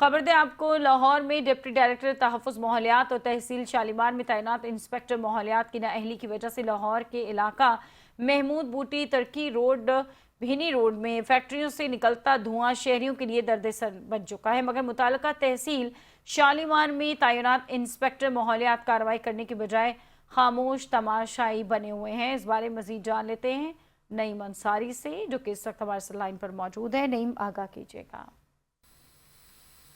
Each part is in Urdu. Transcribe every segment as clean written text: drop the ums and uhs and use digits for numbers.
خبر دیں آپ کو، لاہور میں ڈپٹی ڈائریکٹر تحفظ ماحولیات اور تحصیل شالیمار میں تعینات انسپکٹر ماحولیات کی نااہلی کی وجہ سے لاہور کے علاقہ محمود بوٹی ترکی روڈ بھینی روڈ میں فیکٹریوں سے نکلتا دھواں شہریوں کے لیے درد سر بن چکا ہے، مگر متعلقہ تحصیل شالیمار میں تعینات انسپکٹر ماحولیات کارروائی کرنے کی بجائے خاموش تماشائی بنے ہوئے ہیں۔ اس بارے مزید جان لیتے ہیں نعیم انصاری سے، جو کہ اس وقت ہمارے ساتھ لائن پر موجود ہے۔ نعیم، آگاہ کیجیے گا۔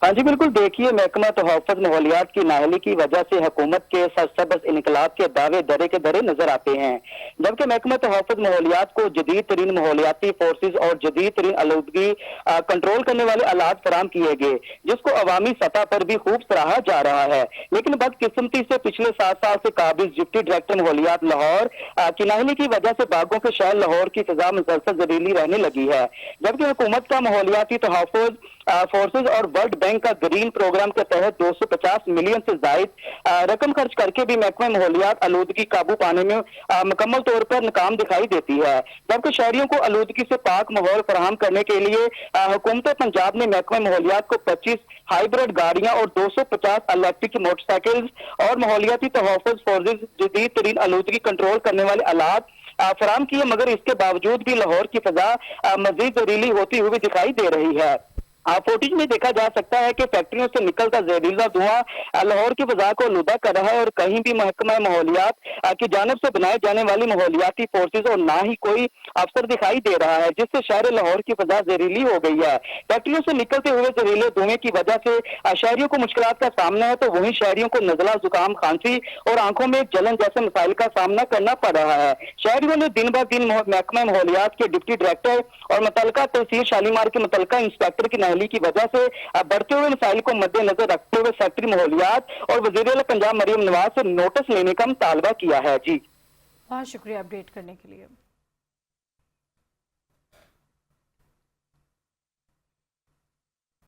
ہاں جی بالکل، دیکھیے محکمہ تحفظ ماحولیات کی نااہلی کی وجہ سے حکومت کے سرسبز انقلاب کے دعوے درے کے درے نظر آتے ہیں، جبکہ محکمہ تحفظ ماحولیات کو جدید ترین ماحولیاتی فورسز اور جدید ترین آلودگی کنٹرول کرنے والے آلات فراہم کیے گئے، جس کو عوامی سطح پر بھی خوب سراہا جا رہا ہے۔ لیکن بدقسمتی سے پچھلے 7 سال سے قابض ڈپٹی ڈائریکٹر ماحولیات لاہور کی نااہلی کی وجہ سے باغوں کے شہر لاہور کی فضا مسلسل زہریلی رہنے لگی ہے، جبکہ حکومت کا ماحولیاتی تحفظ فورسز اور ورلڈ بینک کا گرین پروگرام کے تحت 250 ملین سے زائد رقم خرچ کر کے بھی محکمہ ماحولیات آلودگی قابو پانے میں مکمل طور پر ناکام دکھائی دیتی ہے، جبکہ شہریوں کو آلودگی سے پاک ماحول فراہم کرنے کے لیے حکومت پنجاب نے محکمہ ماحولیات کو 25 ہائیبرڈ گاڑیاں اور 250 الیکٹرک موٹر سائیکلز اور ماحولیاتی تحفظ فورسز جدید ترین آلودگی کنٹرول کرنے والے آلات فراہم کیے، مگر اس کے باوجود بھی لاہور کی فضا مزید زہریلی ہوتی ہوئی دکھائی دے رہی ہے۔ فوٹیج میں دیکھا جا سکتا ہے کہ فیکٹریوں سے نکلتا زہریلا دھواں لاہور کی فضا کو آلودہ کر رہا ہے، اور کہیں بھی محکمہ ماحولیات کی جانب سے بنائے جانے والی ماحولیاتی فورسز اور نہ ہی کوئی افسر دکھائی دے رہا ہے، جس سے شہر لاہور کی فضا زہریلی ہو گئی ہے۔ فیکٹریوں سے نکلتے ہوئے زہریلے دھوئیں کی وجہ سے شہریوں کو مشکلات کا سامنا ہے، تو وہیں شہریوں کو نزلہ، زکام، کھانسی اور آنکھوں میں جلن جیسے مسائل کا سامنا کرنا پڑ رہا ہے۔ شہریوں نے دن بہ دن محکمہ ماحولیات کے ڈپٹی ڈائریکٹر اور متعلقہ تحصیل شالیمار کے متعلقہ انسپکٹر کی نااہلی کی وجہ سے بڑھتے ہوئے مسائل کو مد نظر رکھتے ہوئے سیکرٹری ماحولیات اور وزیر اعلیٰ پنجاب مریم نواز سے نوٹس لینے کا مطالبہ کیا ہے۔ جی بہت شکریہ اپڈیٹ کرنے کے لیے۔